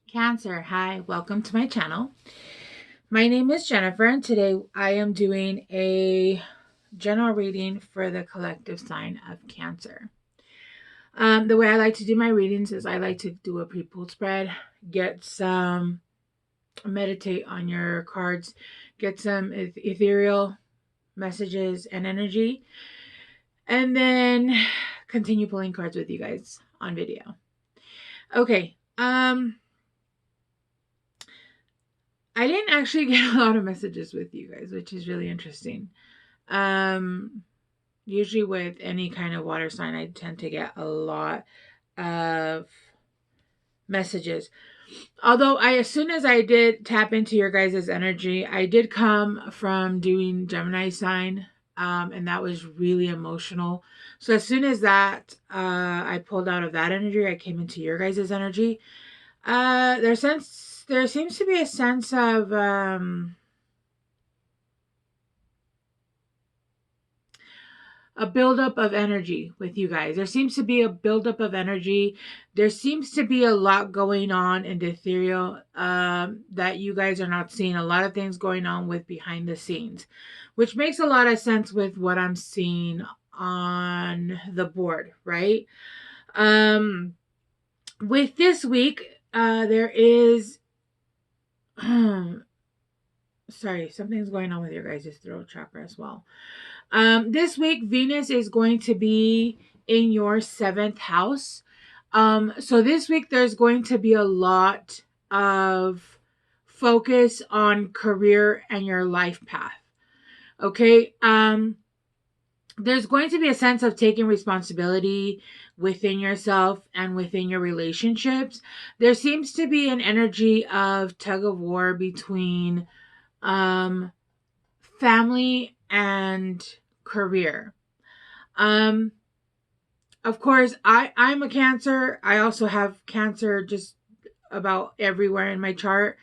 Cancer, hi, welcome to my channel. My name is Jennifer, and today I am doing a general reading for the collective sign of Cancer. The way I like to do my readings is I like to do a pre-pulled spread, get some, meditate on your cards, get some ethereal messages and energy, and then continue pulling cards with you guys on video. Okay, I didn't actually get a lot of messages with you guys, which is really interesting. Usually with any kind of water sign, I tend to get a lot of messages. Although as soon as I did tap into your guys' energy, I did come from doing Gemini sign, and that was really emotional. So as soon as that, I pulled out of that energy, I came into your guys' energy. There seems to be a sense of a buildup of energy with you guys. There seems to be a buildup of energy. There seems to be a lot going on in the ethereal that you guys are not seeing. A lot of things going on with behind the scenes, which makes a lot of sense with what I'm seeing on the board, right? With this week, there is sorry, something's going on with your guys' throat chakra as well. This week, Venus is going to be in your 7th house. So this week, there's going to be a lot of focus on career and your life path. Okay. There's going to be a sense of taking responsibility within yourself and within your relationships. There seems to be an energy of tug of war between family and career. Of course, I'm a Cancer. I also have Cancer just about everywhere in my chart.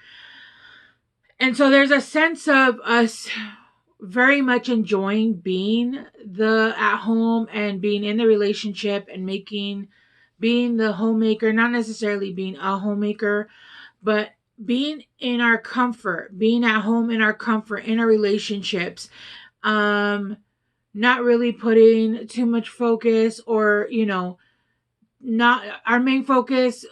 And so there's a sense of us very much enjoying being at home and being in the relationship and being the homemaker, not necessarily being a homemaker, but being in our comfort, being at home in our comfort, in our relationships, not really putting too much focus, or, not our main focus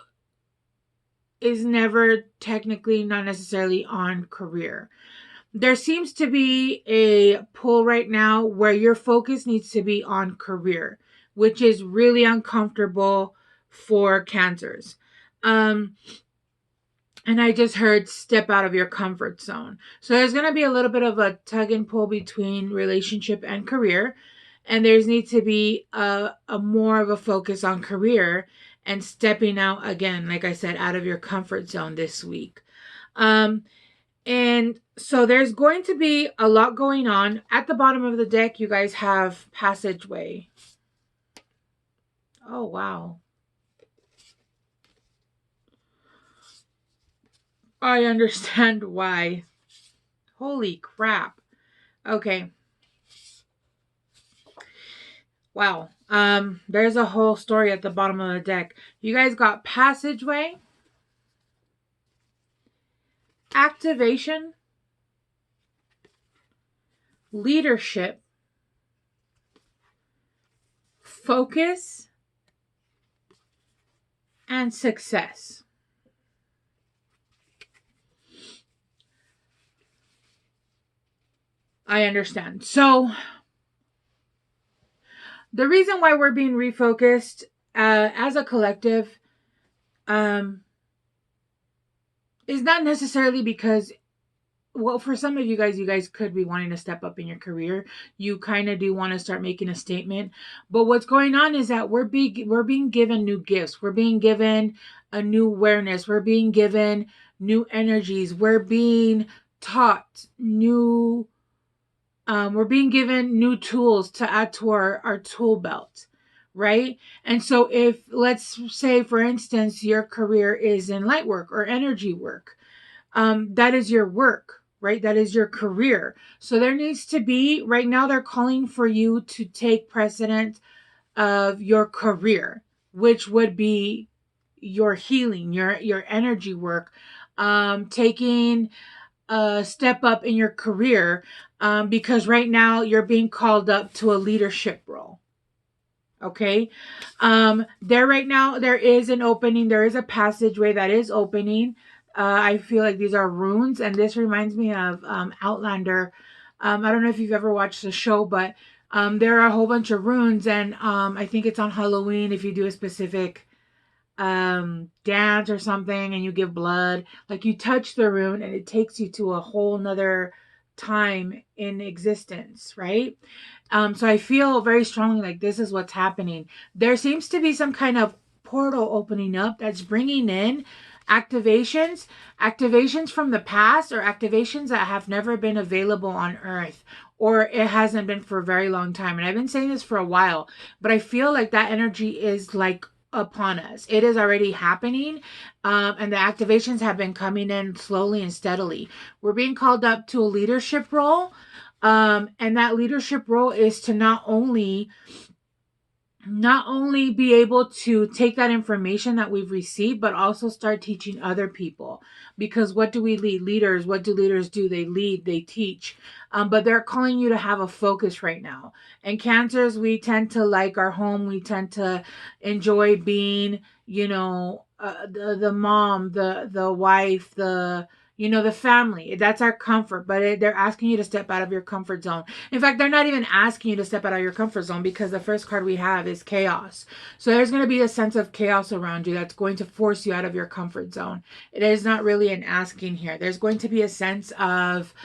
is never technically, not necessarily on career. There seems to be a pull right now where your focus needs to be on career, which is really uncomfortable for Cancers. And I just heard step out of your comfort zone. So there's going to be a little bit of a tug and pull between relationship and career. And there's needs to be a more of a focus on career and stepping out again, like I said, out of your comfort zone this week. And so there's going to be a lot going on. At the bottom of the deck, you guys have passageway. Oh, wow. I understand why. Holy crap. Okay. Wow. There's a whole story at the bottom of the deck. You guys got passageway, activation, leadership, focus, and success. I understand. So the reason why we're being refocused as a collective is not necessarily because, well, for some of you guys could be wanting to step up in your career. You kind of do want to start making a statement. But what's going on is that we're being given new gifts. We're being given a new awareness. We're being given new energies. We're being taught new we're being given new tools to add to our tool belt, right? And so if, let's say, for instance, your career is in light work or energy work, that is your work, right? That is your career. So there needs to be, right now they're calling for you to take precedent of your career, which would be your healing, your energy work, taking a step up in your career, because right now you're being called up to a leadership role. Okay. There right now, there is an opening. There is a passageway that is opening. I feel like these are runes, and this reminds me of Outlander. I don't know if you've ever watched the show, but there are a whole bunch of runes, and I think it's on Halloween if you do a specific dance or something and you give blood, like you touch the rune and it takes you to a whole nother time in existence, right? So I feel very strongly like this is what's happening. There seems to be some kind of portal opening up that's bringing in activations from the past, or activations that have never been available on earth, or it hasn't been for a very long time. And I've been saying this for a while, but I feel like that energy is like upon us. It is already happening, and the activations have been coming in slowly and steadily. We're being called up to a leadership role, and that leadership role is to not only be able to take that information that we've received, but also start teaching other people. Because what do we lead? Leaders, what do leaders do? They lead, they teach. But they're calling you to have a focus right now. And Cancers, we tend to like our home. We tend to enjoy being, the mom, the wife, the family. That's our comfort. But they're asking you to step out of your comfort zone. In fact, they're not even asking you to step out of your comfort zone, because the first card we have is chaos. So there's going to be a sense of chaos around you that's going to force you out of your comfort zone. It is not really an asking here. There's going to be a sense of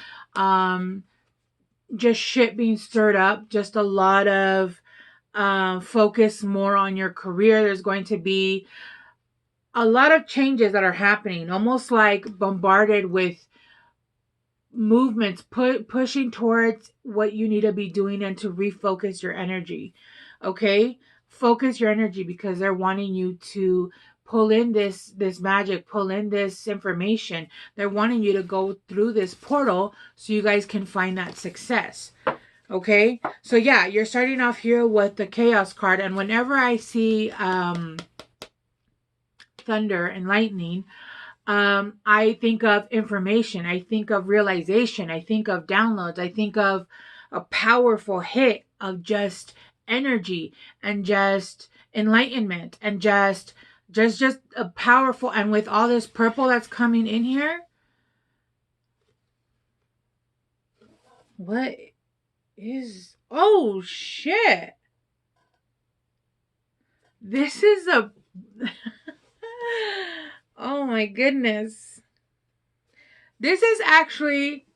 just shit being stirred up, just a lot of focus more on your career. There's going to be a lot of changes that are happening, almost like bombarded with movements pushing towards what you need to be doing and to refocus your energy. Okay, focus your energy, because they're wanting you to pull in this magic, pull in this information. They're wanting you to go through this portal so you guys can find that success. Okay, so yeah, you're starting off here with the chaos card, and whenever I see thunder and lightning, I think of information. I think of realization. I think of downloads. I think of a powerful hit of just energy and just enlightenment and just a powerful. And with all this purple that's coming in here, what is? Oh shit! This is a. Oh my goodness. This is actually,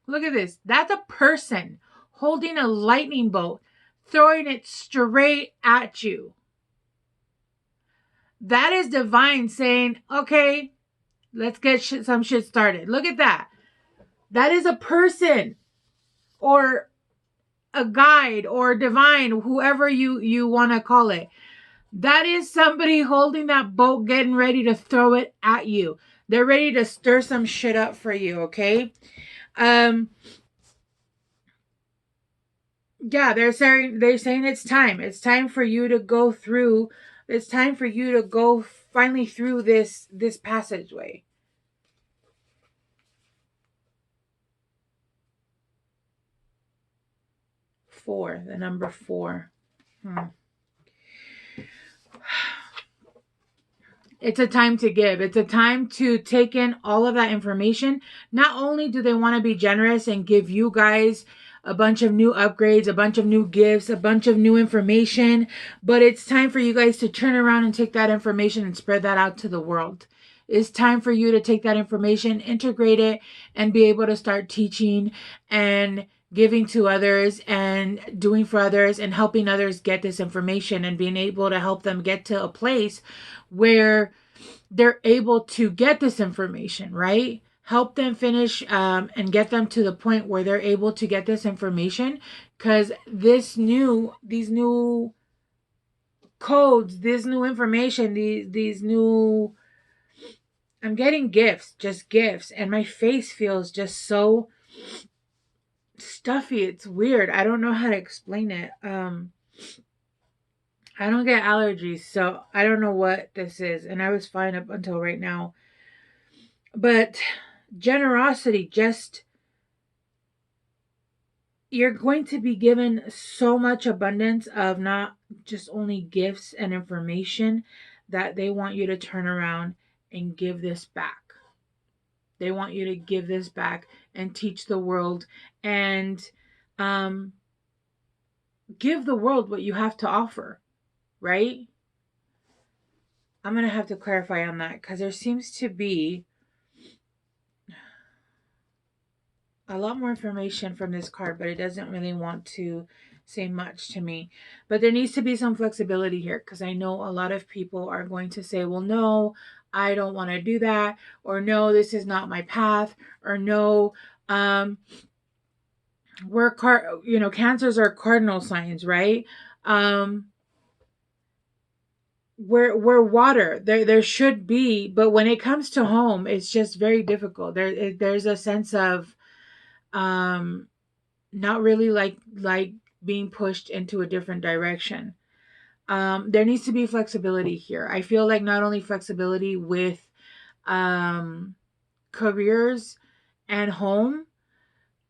look at this. That's a person holding a lightning bolt, throwing it straight at you. That is divine saying, okay, let's get some shit started. Look at that. That is a person or a guide or divine, whoever you want to call it. That is somebody holding that boat, getting ready to throw it at you. They're ready to stir some shit up for you, okay? Yeah, they're saying it's time. It's time for you to go through. It's time for you to go finally through this passageway. Four, the number 4. It's a time to give. It's a time to take in all of that information. Not only do they want to be generous and give you guys a bunch of new upgrades, a bunch of new gifts, a bunch of new information, but it's time for you guys to turn around and take that information and spread that out to the world. It's time for you to take that information, integrate it, and be able to start teaching and giving to others and doing for others and helping others get this information and being able to help them get to a place where they're able to get this information, right? Help them finish and get them to the point where they're able to get this information, because these new codes, this new information, these new, I'm getting gifts, just gifts, and my face feels just so stuffy. It's weird. I don't know how to explain it. I don't get allergies, so I don't know what this is. And I was fine up until right now. But generosity, just you're going to be given so much abundance of not just only gifts and information that they want you to turn around and give this back. They want you to give this back and teach the world and um, give the world what you have to offer, right? I'm going to have to clarify on that because there seems to be a lot more information from this card, but it doesn't really want to say much to me. But there needs to be some flexibility here because I know a lot of people are going to say, well, no, I don't want to do that, or no, this is not my path, or no, cancers are cardinal signs, right? Um, we're water. There should be, but when it comes to home, it's just very difficult. There's a sense of um not really like being pushed into a different direction. There needs to be flexibility here. I feel like not only flexibility with um careers and home,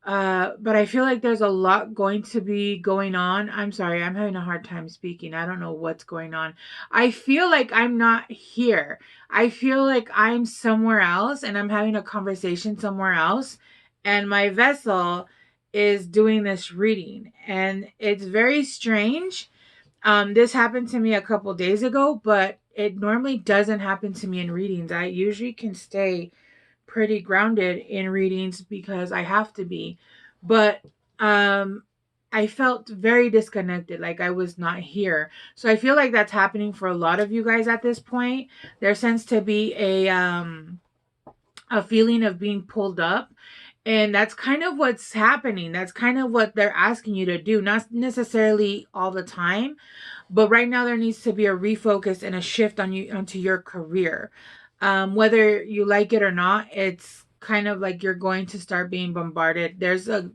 but I feel like there's a lot going to be going on. I'm sorry, I'm having a hard time speaking. I don't know what's going on. I feel like I'm not here. I feel like I'm somewhere else and I'm having a conversation somewhere else. And my vessel is doing this reading. And it's very strange. This happened to me a couple days ago, but it normally doesn't happen to me in readings. I usually can stay pretty grounded in readings because I have to be. But I felt very disconnected, like I was not here. So I feel like that's happening for a lot of you guys at this point. There tends to be a feeling of being pulled up. And that's kind of what's happening. That's kind of what they're asking you to do. Not necessarily all the time, but right now there needs to be a refocus and a shift onto your career. Whether you like it or not, it's kind of like you're going to start being bombarded. There's a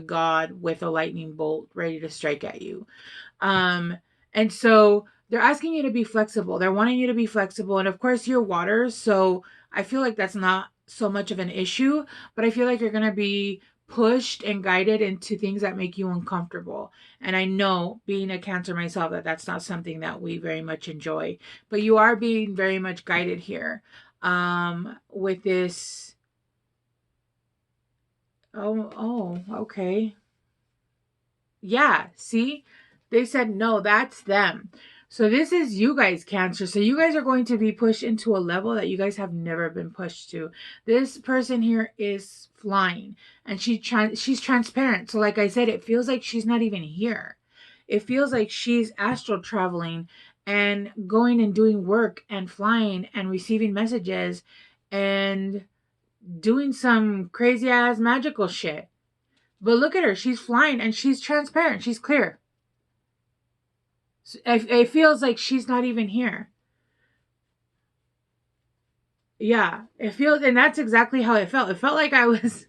god with a lightning bolt ready to strike at you. Um, and so they're asking you to be flexible. They're wanting you to be flexible. And of course, you're water. So I feel like that's not so much of an issue, but I feel like you're going to be pushed and guided into things that make you uncomfortable. And I know, being a Cancer myself, that that's not something that we very much enjoy, but you are being very much guided here with this. Okay. Yeah, see? They said, no, that's them. So this is you guys, Cancer. So you guys are going to be pushed into a level that you guys have never been pushed to. This person here is flying and she's transparent. So like I said, it feels like she's not even here. It feels like she's astral traveling and going and doing work and flying and receiving messages and doing some crazy ass magical shit. But look at her. She's flying and she's transparent. She's clear. It feels like she's not even here. Yeah, it feels, and that's exactly how it felt. It felt like I was,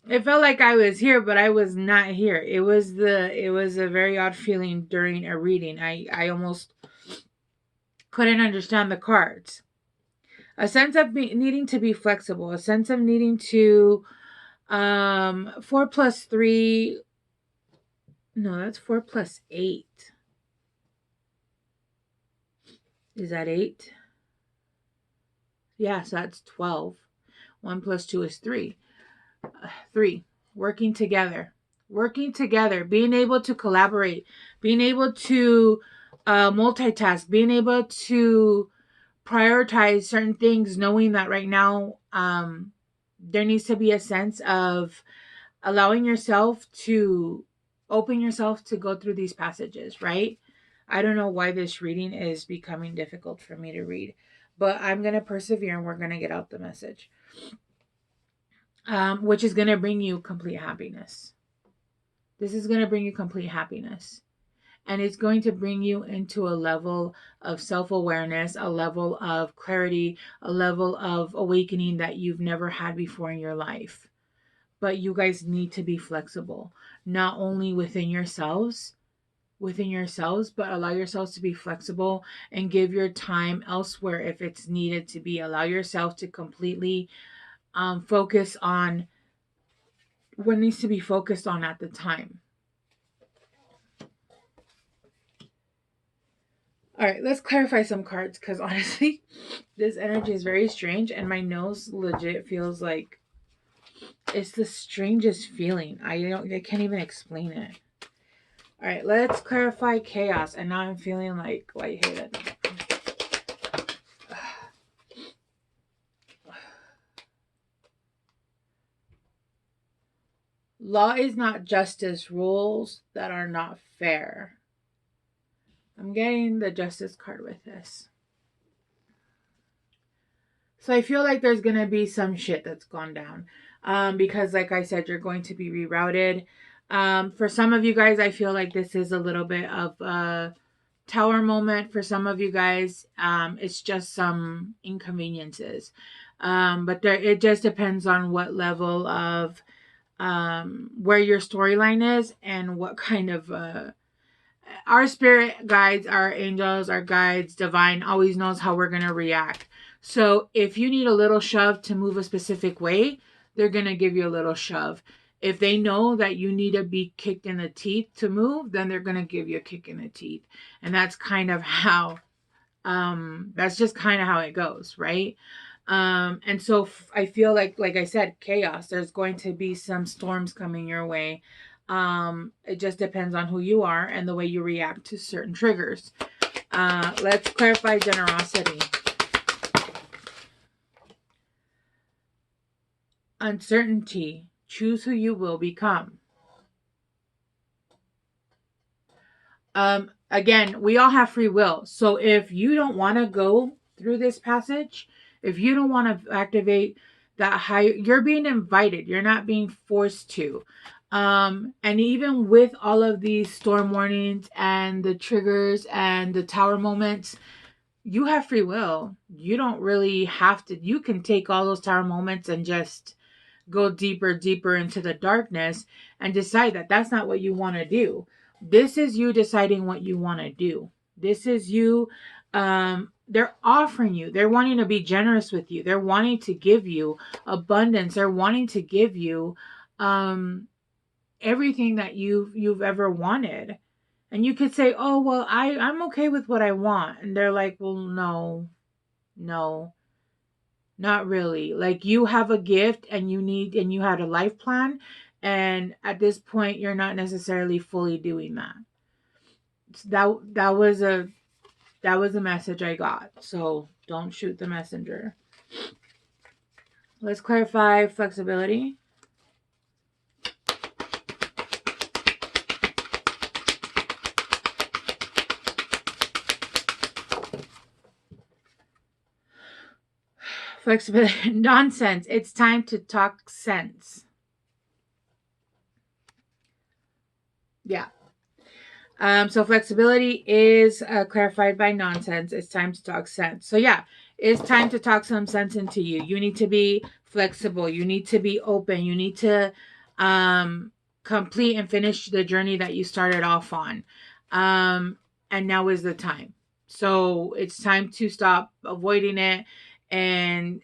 it felt like I was here, but I was not here. It was a very odd feeling during a reading. I almost couldn't understand the cards. A sense of needing to be flexible, a sense of needing to, 4 plus 3, no, that's 4 plus 8. Is that 8? Yeah, so that's 12. 1 plus 2 is 3. 3. Working together. Working together. Being able to collaborate. Being able to multitask. Being able to prioritize certain things. Knowing that right now there needs to be a sense of allowing yourself to open yourself to go through these passages, right? I don't know why this reading is becoming difficult for me to read, but I'm going to persevere and we're going to get out the message, which is going to bring you complete happiness. This is going to bring you complete happiness. And it's going to bring you into a level of self-awareness, a level of clarity, a level of awakening that you've never had before in your life. But you guys need to be flexible, not only within yourselves, within yourselves, but allow yourselves to be flexible and give your time elsewhere if it's needed to be. Allow yourself to completely focus on what needs to be focused on at the time. All right, let's clarify some cards because honestly, this energy is very strange and my nose legit feels like it's the strangest feeling. I can't even explain it. All right, let's clarify chaos. And now I'm feeling like lightheaded. Law is not justice, rules that are not fair. I'm getting the justice card with this. So I feel like there's going to be some shit that's gone down. Because like I said, you're going to be rerouted. For some of you guys, I feel like this is a little bit of a tower moment. For some of you guys, it's just some inconveniences. But it just depends on what level of where your storyline is and what kind of our spirit guides, our angels, our guides, divine always knows how we're going to react. So if you need a little shove to move a specific way, they're going to give you a little shove. If they know that you need to be kicked in the teeth to move, then they're going to give you a kick in the teeth. And that's kind of how, that's just kind of how it goes, right? And so I feel like I said, chaos. There's going to be some storms coming your way. It just depends on who you are and the way you react to certain triggers. Let's clarify generosity. Uncertainty. Choose who you will become. Again, we all have free will. So if you don't want to go through this passage, if you don't want to activate that higher, you're being invited. You're not being forced to. And even with all of these storm warnings and the triggers and the tower moments, you have free will. You don't really have to. You can take all those tower moments and just go deeper into the darkness and decide that that's not what you want to do. This is you deciding what you want to do. This is you. They're offering you. They're wanting to be generous with you. They're wanting to give you abundance. They're wanting to give you everything that you've ever wanted. And you could say, oh, well, I'm okay with what I want. And they're like, well, no, not really. Like you have a gift and you had a life plan. And at this point, you're not necessarily fully doing that. That was a message I got. So don't shoot the messenger. Let's clarify flexibility. Flexibility. Nonsense. It's time to talk sense. Yeah. So flexibility is clarified by nonsense. It's time to talk sense. So yeah, it's time to talk some sense into you. You need to be flexible. You need to be open. You need to complete and finish the journey that you started off on. And now is the time. So it's time to stop avoiding it. And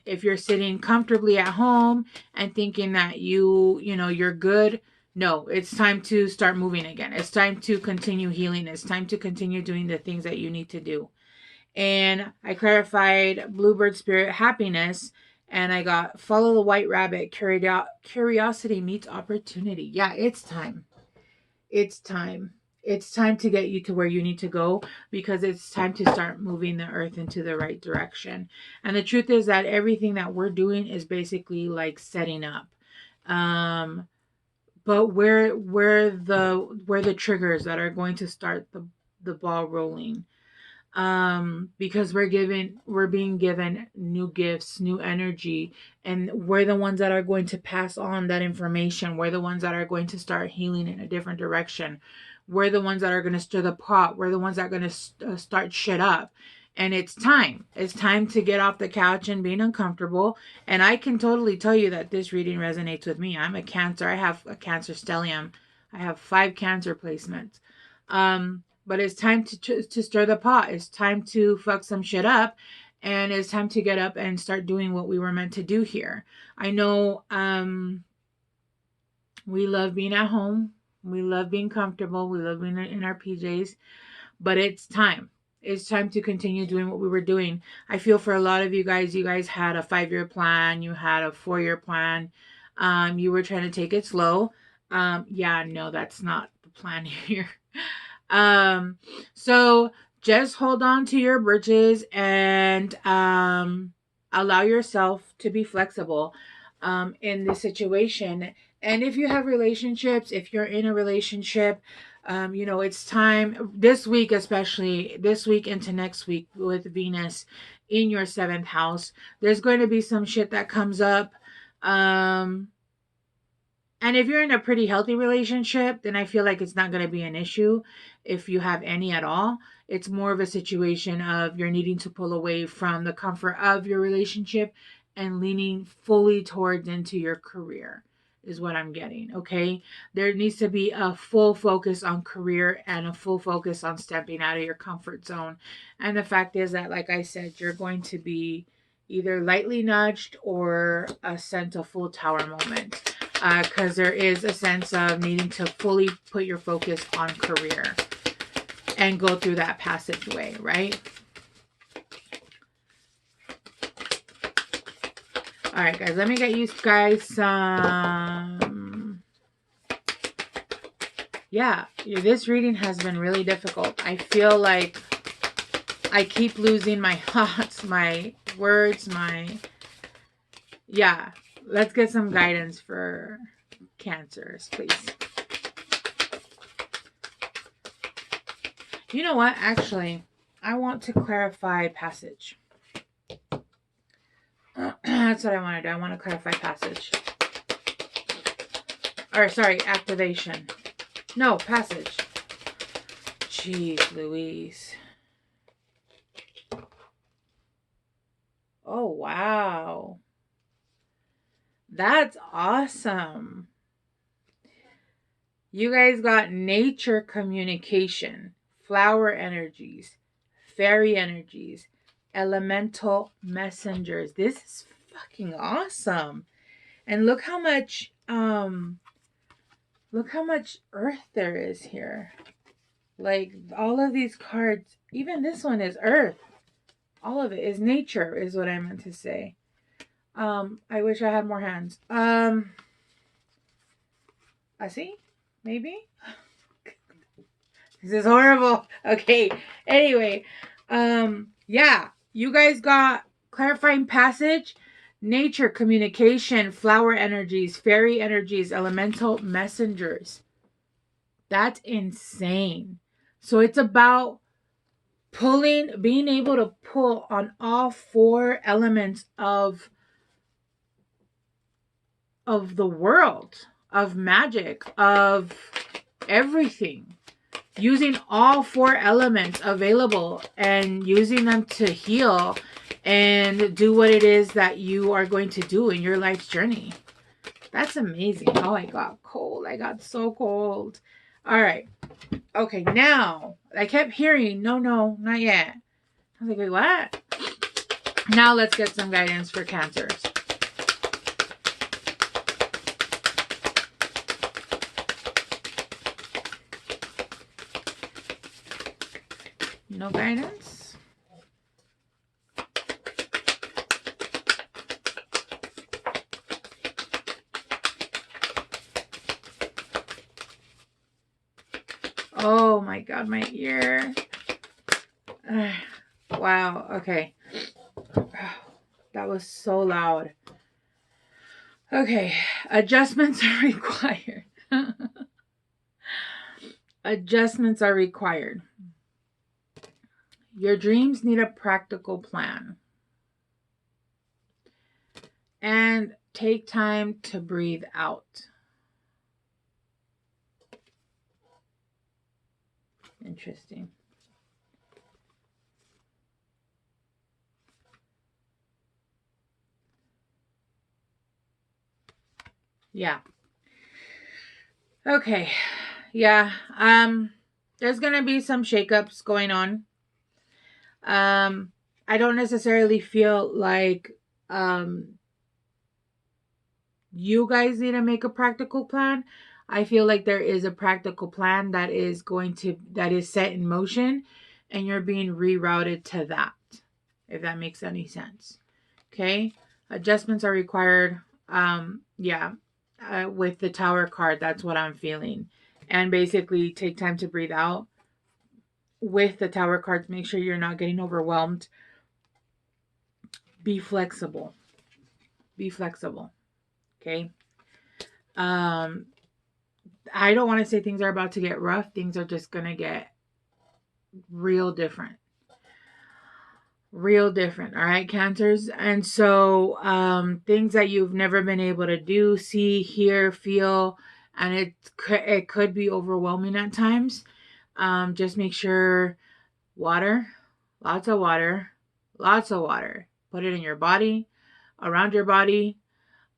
if you're sitting comfortably at home and thinking that you're good, no, it's time to start moving again. It's time to continue healing. It's time to continue doing the things that you need to do. And I clarified Bluebird Spirit happiness. And I got follow the white rabbit. Curiosity meets opportunity. Yeah, it's time. It's time. It's time to get you to where you need to go because it's time to start moving the earth into the right direction. And the truth is that everything that we're doing is basically like setting up. But where the triggers that are going to start the ball rolling, because we're being given new gifts, new energy, and we're the ones that are going to pass on that information. We're the ones that are going to start healing in a different direction. We're the ones that are going to stir the pot. We're the ones that are going to start shit up. And it's time. It's time to get off the couch and being uncomfortable. And I can totally tell you that this reading resonates with me. I'm a Cancer. I have a Cancer stellium. I have 5 Cancer placements. But it's time to stir the pot. It's time to fuck some shit up. And it's time to get up and start doing what we were meant to do here. I know we love being at home. We love being comfortable. We love being in our PJs. But it's time. It's time to continue doing what we were doing. I feel for a lot of you guys had a 5-year plan. You had a 4-year plan. You were trying to take it slow. Yeah, no, that's not the plan here. So just hold on to your bridges and allow yourself to be flexible in this situation. And if you have relationships, if you're in a relationship, it's time this week, especially this week into next week with Venus in your 7th house. There's going to be some shit that comes up. And if you're in a pretty healthy relationship, then I feel like it's not going to be an issue if you have any at all. It's more of a situation of you're needing to pull away from the comfort of your relationship and leaning fully towards into your career is what I'm getting, okay? There needs to be a full focus on career and a full focus on stepping out of your comfort zone. And the fact is that, like I said, you're going to be either lightly nudged or sent a full tower moment. Because there is a sense of needing to fully put your focus on career and go through that passageway, right? All right, guys, let me get you guys some... Yeah, this reading has been really difficult. I feel like I keep losing my thoughts, my words, Yeah, let's get some guidance for Cancers, please. You know what? Actually, I want to clarify passage. That's what I want to do. I want to clarify passage. Or, sorry, activation. No, passage. Jeez Louise. Oh, wow. That's awesome. You guys got nature communication, flower energies, fairy energies, elemental messengers. This is fucking awesome. And look how much earth there is here. Like all of these cards, even this one is earth. All of it is nature is what I meant to say. I wish I had more hands. I see? Maybe? This is horrible. Okay. Anyway, yeah, you guys got clarifying passage, nature, communication, flower energies, fairy energies, elemental messengers. That's insane. So it's about being able to pull on all 4 elements of the world, of magic, of everything. Using all 4 elements available and using them to heal and do what it is that you are going to do in your life's journey. That's amazing. Oh, I got cold. I got so cold. All right. Okay, now, I kept hearing, no, not yet. I was like, wait, what? Now let's get some guidance for Cancers. No guidance? Oh my God, my ear. Wow, okay. That was so loud. Okay, adjustments are required. Adjustments are required. Your dreams need a practical plan. And take time to breathe out. Interesting. Yeah. Okay. Yeah. there's going to be some shakeups going on. I don't necessarily feel like you guys need to make a practical plan. I feel like there is a practical plan that is set in motion, and you're being rerouted to that, if that makes any sense. Okay, adjustments are required. Yeah, with the Tower card, that's what I'm feeling. And basically, take time to breathe out. With the Tower cards, make sure you're not getting overwhelmed. Be flexible. Be flexible. Okay. I don't want to say things are about to get rough. Things are just going to get real different. Real different. All right, Cancers. And so things that you've never been able to do, see, hear, feel, and it could be overwhelming at times. Just make sure water, lots of water, lots of water. Put it in your body, around your body.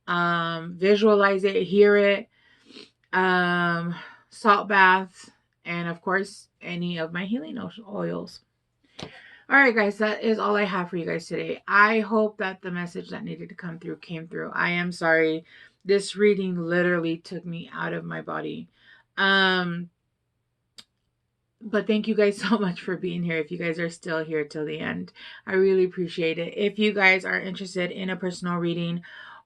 Visualize it, hear it. Salt baths, and of course, any of my healing oils. All right, guys, that is all I have for you guys today. I hope that the message that needed to come through came through. I am sorry. This reading literally took me out of my body. But thank you guys so much for being here. If you guys are still here till the end, I really appreciate it. If you guys are interested in a personal reading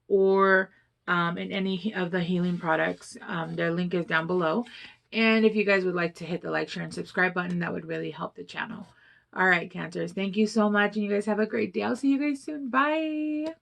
or in any of the healing products, their link is down below. And if you guys would like to hit the like, share, and subscribe button, that would really help the channel. All right, Cancers, thank you so much. And you guys have a great day. I'll see you guys soon. Bye.